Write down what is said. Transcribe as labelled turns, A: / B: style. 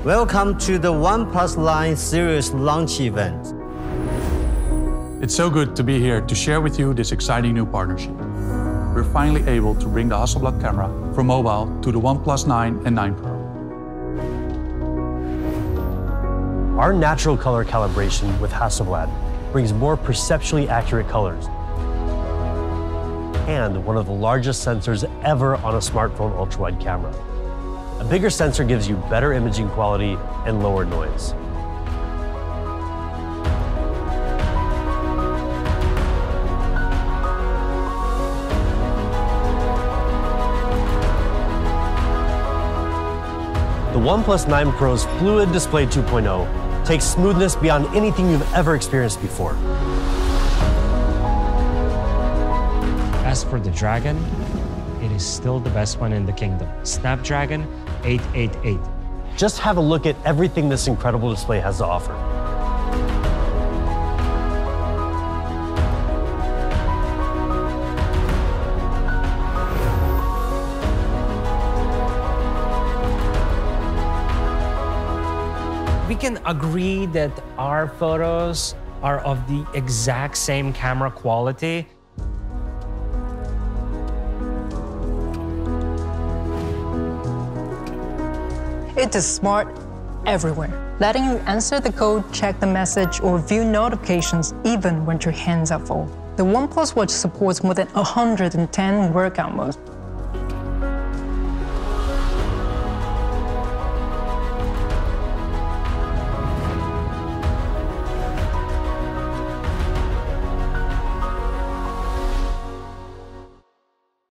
A: Welcome to the OnePlus Line Series launch event.
B: It's so good to be here to share with you this exciting new partnership. We're finally able to bring the Hasselblad camera from mobile to the OnePlus 9 and 9 Pro.
C: Our natural color calibration with Hasselblad brings more perceptually accurate colors and one of the largest sensors ever on a smartphone ultra-wide camera. A bigger sensor gives you better imaging quality and lower noise. The OnePlus 9 Pro's Fluid Display 2.0 takes smoothness beyond anything you've ever experienced before.
D: As for the Dragon, it is still the best one in the kingdom. Snapdragon 888.
C: Just have a look at everything this incredible display has to offer.
D: We can agree that our photos are of the exact same camera quality.
E: It is smart everywhere, letting you answer the code, check the message, or view notifications even when your hands are full. The OnePlus Watch supports more than 110 workout modes,